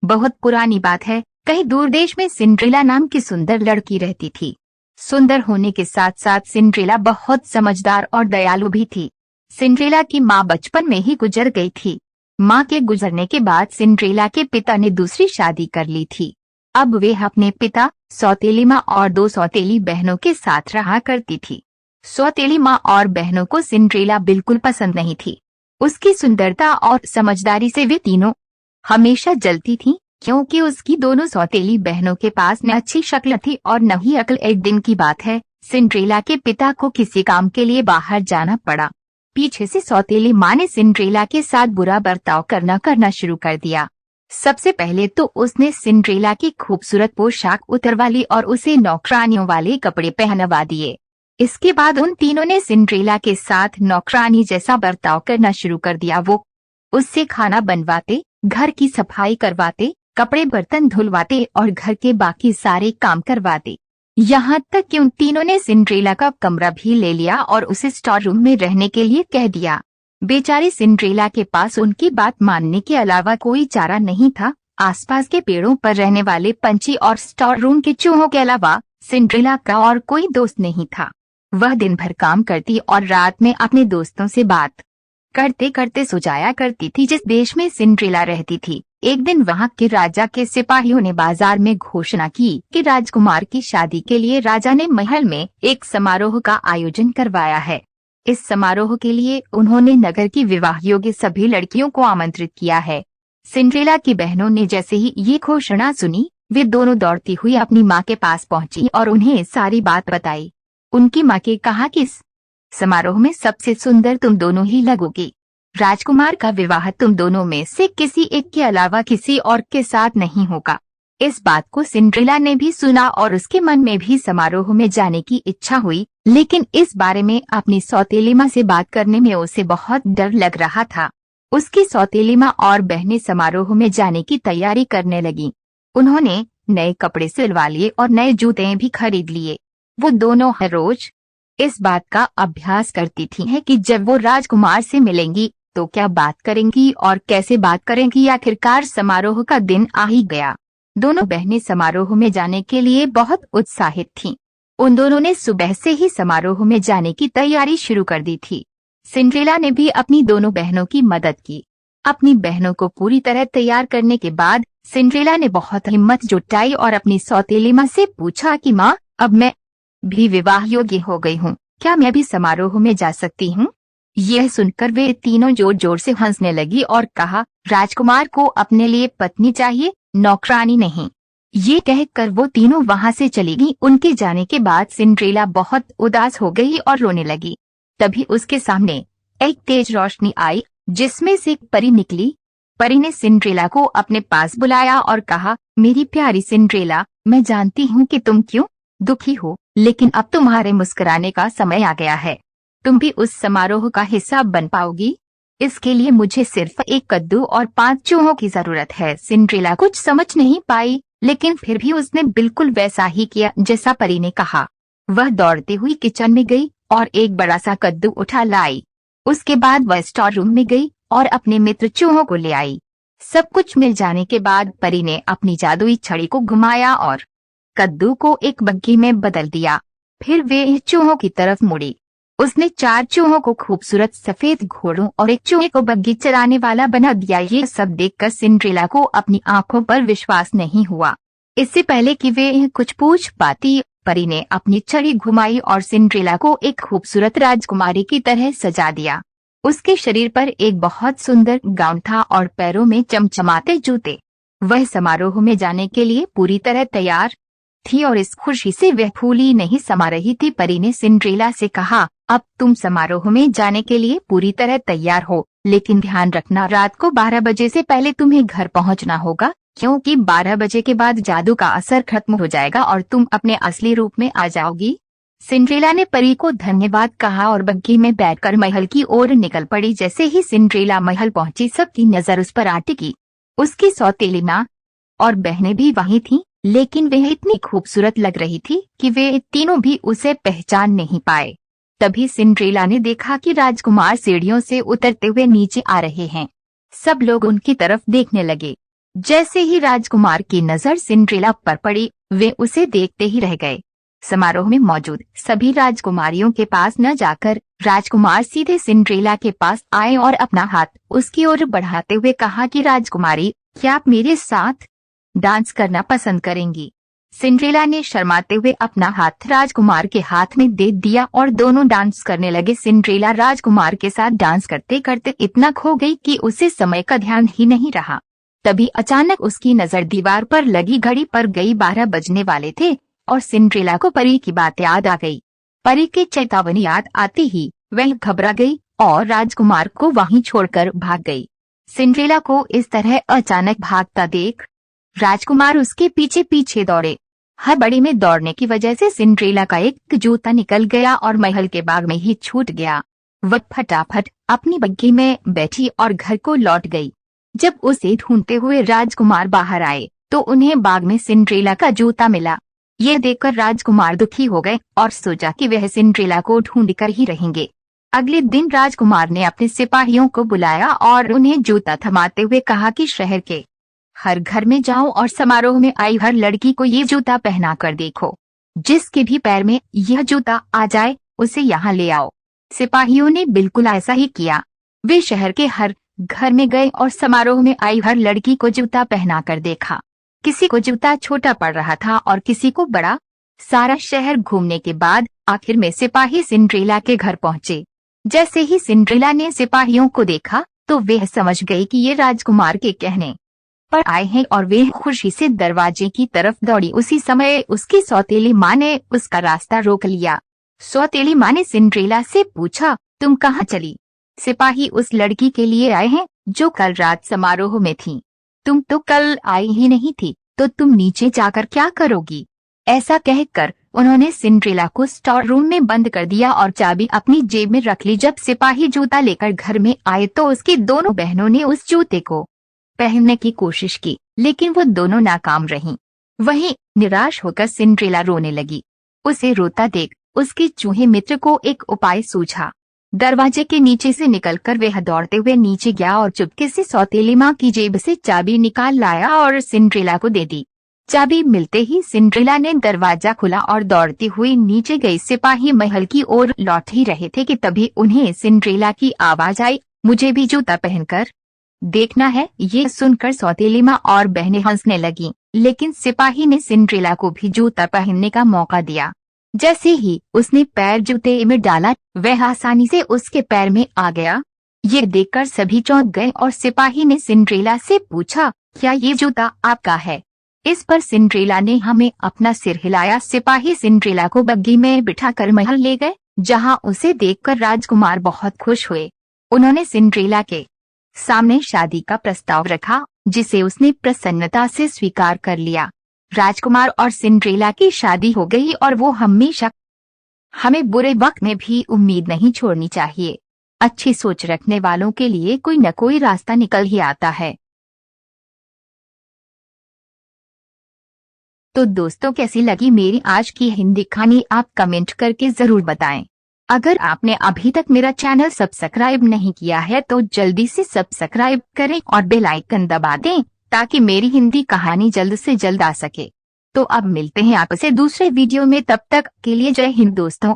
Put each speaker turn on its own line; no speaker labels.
बहुत पुरानी बात है। कहीं दूर देश में सिंड्रेला नाम की सुंदर लड़की रहती थी। सुंदर होने के साथ साथ सिंड्रेला बहुत समझदार और दयालु भी थी। सिंड्रेला की माँ बचपन में ही गुजर गई थी। माँ के गुजरने के बाद सिंड्रेला के पिता ने दूसरी शादी कर ली थी। अब वे अपने पिता, सौतेली माँ और 2 सौतेली बहनों के साथ रहा करती थी। सौतेली माँ और बहनों को सिंड्रेला बिल्कुल पसंद नहीं थी। उसकी सुंदरता और समझदारी से वे तीनों हमेशा जलती थीं, क्योंकि उसकी दोनों सौतेली बहनों के पास न अच्छी शक्ल थी और न ही अक्ल। एक दिन की बात है, सिंड्रेला के पिता को किसी काम के लिए बाहर जाना पड़ा। पीछे से सौतेली माँ ने सिंड्रेला के साथ बुरा बर्ताव करना शुरू कर दिया। सबसे पहले तो उसने सिंड्रेला की खूबसूरत पोशाक उतरवा ली और उसे नौकरानियों वाले कपड़े पहनवा दिए। इसके बाद उन तीनों ने सिंड्रेला के साथ नौकरानी जैसा बर्ताव करना शुरू कर दिया। वो उससे खाना बनवाते, घर की सफाई करवाते, कपड़े बर्तन धुलवाते और घर के बाकी सारे काम करवाते। यहाँ तक कि उन तीनों ने सिंड्रेला का कमरा भी ले लिया और उसे स्टोर रूम में रहने के लिए कह दिया। बेचारी सिंड्रेला के पास उनकी बात मानने के अलावा कोई चारा नहीं था। आसपास के पेड़ों पर रहने वाले पंछी और स्टोर रूम के चूहों के अलावा सिंड्रेला का और कोई दोस्त नहीं था। वह दिन भर काम करती और रात में अपने दोस्तों से बात करते करते सो जाया करती थी। जिस देश में सिंड्रेला रहती थी, एक दिन वहां के राजा के सिपाहियों ने बाजार में घोषणा की कि राजकुमार की शादी के लिए राजा ने महल में एक समारोह का आयोजन करवाया है। इस समारोह के लिए उन्होंने नगर की विवाह योग्य सभी लड़कियों को आमंत्रित किया है। सिंड्रेला की बहनों ने जैसे ही ये घोषणा सुनी, वे दोनों दौड़ती हुई अपनी माँ के पास पहुंची और उन्हें सारी बात बताई। उनकी माँ के कहा कि इस समारोह में सबसे सुंदर तुम दोनों ही लगोगी। राजकुमार का विवाह तुम दोनों में से किसी एक के अलावा किसी और के साथ नहीं होगा। इस बात को सिंड्रेला ने भी सुना और उसके मन में भी समारोह में जाने की इच्छा हुई, लेकिन इस बारे में अपनी सौतेली माँ से बात करने में उसे बहुत डर लग रहा था। उसकी सौतेली माँ और बहनें समारोह में जाने की तैयारी करने लगी। उन्होंने नए कपड़े सिलवा लिए और नए जूते भी खरीद लिए। वो दोनों हर रोज इस बात का अभ्यास करती थी कि जब वो राजकुमार से मिलेंगी तो क्या बात करेंगी और कैसे बात करेंगी। आखिरकार समारोह का दिन आ ही गया। दोनों बहनें समारोह में जाने के लिए बहुत उत्साहित थीं। उन दोनों ने सुबह से ही समारोह में जाने की तैयारी शुरू कर दी थी। सिंड्रेला ने भी अपनी दोनों बहनों की मदद की। अपनी बहनों को पूरी तरह तैयार करने के बाद सिंड्रेला ने बहुत हिम्मत जुटाई और अपनी सौतेली माँ से पूछा कि माँ, अब मैं भी विवाह योग्य हो गई हूँ, क्या मैं भी समारोह में जा सकती हूँ? यह सुनकर वे तीनों जोर जोर से हंसने लगी और कहा, राजकुमार को अपने लिए पत्नी चाहिए, नौकरानी नहीं। ये कहकर वो तीनों वहां से चली गईं। उनके जाने के बाद सिंड्रेला बहुत उदास हो गई और रोने लगी। तभी उसके सामने एक तेज रोशनी आई, जिसमें से एक परी निकली। परी ने सिंड्रेला को अपने पास बुलाया और कहा, मेरी प्यारी सिंड्रेला, मैं जानती हूँ कि तुम क्यों दुखी हो, लेकिन अब तुम्हारे मुस्कुराने का समय आ गया है। तुम भी उस समारोह का हिस्सा बन पाओगी। इसके लिए मुझे सिर्फ एक कद्दू और 5 चूहों की जरूरत है। सिंड्रेला कुछ समझ नहीं पाई, लेकिन फिर भी उसने बिल्कुल वैसा ही किया जैसा परी ने कहा। वह दौड़ती हुई किचन में गई और एक बड़ा सा कद्दू उठा लाई। उसके बाद वह स्टोर रूम में गई और अपने मित्र चूहों को ले आई। सब कुछ मिल जाने के बाद परी ने अपनी जादुई छड़ी को घुमाया और कद्दू को एक बग्घी में बदल दिया। फिर वे चूहों की तरफ मुड़ी। उसने 4 चूहों को खूबसूरत सफेद घोड़ों और एक चूहे को बग्घी चलाने वाला बना दिया। ये सब देखकर सिंड्रेला को अपनी आंखों पर विश्वास नहीं हुआ। इससे पहले कि वे कुछ पूछ पाती, परी ने अपनी छड़ी घुमाई और सिंड्रेला को एक खूबसूरत राजकुमारी की तरह सजा दिया। उसके शरीर पर एक बहुत सुंदर गाउन था और पैरों में चमचमाते जूते। वह समारोह में जाने के लिए पूरी तरह तैयार थी और इस खुशी से वह फूली नहीं समा रही थी। परी ने सिंड्रेला से कहा, अब तुम समारोह में जाने के लिए पूरी तरह तैयार हो, लेकिन ध्यान रखना रात को 12 बजे से पहले तुम्हें घर पहुंचना होगा, क्योंकि 12 बजे के बाद जादू का असर खत्म हो जाएगा और तुम अपने असली रूप में आ जाओगी। सिंड्रेला ने परी को धन्यवाद कहा और बग्घी में बैठकर महल की ओर निकल पड़ी। जैसे ही सिंड्रेला महल पहुंची, सबकी नजर उस पर आ टिकी। उसकी सौतेली माँ और बहनें भी वहीं थीं, लेकिन वह इतनी खूबसूरत लग रही थी कि वे तीनों भी उसे पहचान नहीं पाए। तभी सिंड्रेला ने देखा कि राजकुमार सीढ़ियों से उतरते हुए नीचे आ रहे हैं। सब लोग उनकी तरफ देखने लगे। जैसे ही राजकुमार की नजर सिंड्रेला पर पड़ी, वे उसे देखते ही रह गए। समारोह में मौजूद सभी राजकुमारियों के पास न जाकर राजकुमार सीधे सिंड्रेला के पास आए और अपना हाथ उसकी ओर बढ़ाते हुए कहा कि राजकुमारी, क्या आप मेरे साथ डांस करना पसंद करेंगी? सिंड्रेला ने शर्माते हुए अपना हाथ राजकुमार के हाथ में दे दिया और दोनों डांस करने लगे। सिंड्रेला राजकुमार के साथ डांस करते करते इतना खो गई कि उसे समय का ध्यान ही नहीं रहा। तभी अचानक उसकी नजर दीवार पर लगी घड़ी पर गई। 12 बजने वाले थे और सिंड्रेला को परी की बात याद आ गई। परी की चेतावनी याद आते ही वह घबरा गई और राजकुमार को वहीं छोड़कर भाग गई। सिंड्रेला को इस तरह अचानक भागता देख राजकुमार उसके पीछे पीछे दौड़े। हड़बड़ी में दौड़ने की वजह से सिंड्रेला का एक जूता निकल गया और महल के बाग में ही छूट गया। वह फटाफट अपनी बग्गी में बैठी और घर को लौट गई। जब उसे ढूंढते हुए राजकुमार बाहर आए तो उन्हें बाग में सिंड्रेला का जूता मिला। ये देखकर राजकुमार दुखी हो गए और सोचा कि वह सिंड्रेला को ढूंढ कर ही रहेंगे। अगले दिन राजकुमार ने अपने सिपाहियों को बुलाया और उन्हें जूता थमाते हुए कहा कि शहर के हर घर में जाओ और समारोह में आई हर लड़की को ये जूता पहना कर देखो। जिसके भी पैर में यह जूता आ जाए उसे यहाँ ले आओ। सिपाहियों ने बिल्कुल ऐसा ही किया। वे शहर के हर घर में गए और समारोह में आई हर लड़की को जूता पहना कर देखा। किसी को जूता छोटा पड़ रहा था और किसी को बड़ा। सारा शहर घूमने के बाद आखिर में सिपाही सिंड्रेला के घर पहुंचे। जैसे ही सिंड्रेला ने सिपाहियों को देखा तो वे समझ गई कि ये राजकुमार के कहने पर आए हैं और वे खुशी से दरवाजे की तरफ दौड़ी। उसी समय उसकी सौतेली माँ ने उसका रास्ता रोक लिया। सौतेली माँ ने सिंड्रेला से पूछा, तुम कहाँ चली? सिपाही उस लड़की के लिए आए हैं जो कल रात समारोह में थी। तुम तो कल आई ही नहीं थी, तो तुम नीचे जाकर क्या करोगी? ऐसा कहकर उन्होंने सिंड्रेला को स्टोर रूम में बंद कर दिया और चाबी अपनी जेब में रख ली। जब सिपाही जूता लेकर घर में आए तो उसकी दोनों बहनों ने उस जूते को पहनने की कोशिश की, लेकिन वो दोनों नाकाम रहीं। वहीं निराश होकर सिंड्रेला रोने लगी। उसे रोता देख उसके चूहे मित्र को एक उपाय सूझा। दरवाजे के नीचे से निकलकर वह दौड़ते हुए नीचे गया और चुपके से सौतेली माँ की जेब से चाबी निकाल लाया और सिंड्रेला को दे दी। चाबी मिलते ही सिंड्रेला ने दरवाजा खुला और दौड़ती हुई नीचे गई। सिपाही महल की ओर लौट ही रहे थे कि तभी उन्हें सिंड्रेला की आवाज आई, मुझे भी जूता पहनकर देखना है। ये सुनकर सौतेली माँ और बहनें हंसने लगीं, लेकिन सिपाही ने सिंड्रेला को भी जूता पहनने का मौका दिया। जैसे ही उसने पैर जूते में डाला वह आसानी से उसके पैर में आ गया। ये देखकर सभी चौंक गए और सिपाही ने सिंड्रेला से पूछा, क्या ये जूता आपका है? इस पर सिंड्रेला ने हमें अपना सिर हिलाया। सिपाही सिंड्रेला को बग्गी में बिठाकर महल ले गए, जहां उसे देखकर राजकुमार बहुत खुश हुए। उन्होंने सिंड्रेला के सामने शादी का प्रस्ताव रखा, जिसे उसने प्रसन्नता से स्वीकार कर लिया। राजकुमार और सिंड्रेला की शादी हो गई और वो हमेशा हमें बुरे वक्त में भी उम्मीद नहीं छोड़नी चाहिए। अच्छी सोच रखने वालों के लिए कोई न कोई रास्ता निकल ही आता है। तो दोस्तों, कैसी लगी मेरी आज की हिंदी कहानी आप कमेंट करके जरूर बताएं। अगर आपने अभी तक मेरा चैनल सब्सक्राइब नहीं किया है तो जल्दी से सब्सक्राइब करें और बेल आइकन दबा दें ताकि मेरी हिंदी कहानी जल्द से जल्द आ सके। तो अब मिलते हैं आपसे दूसरे वीडियो में, तब तक के लिए जय हिंद दोस्तों।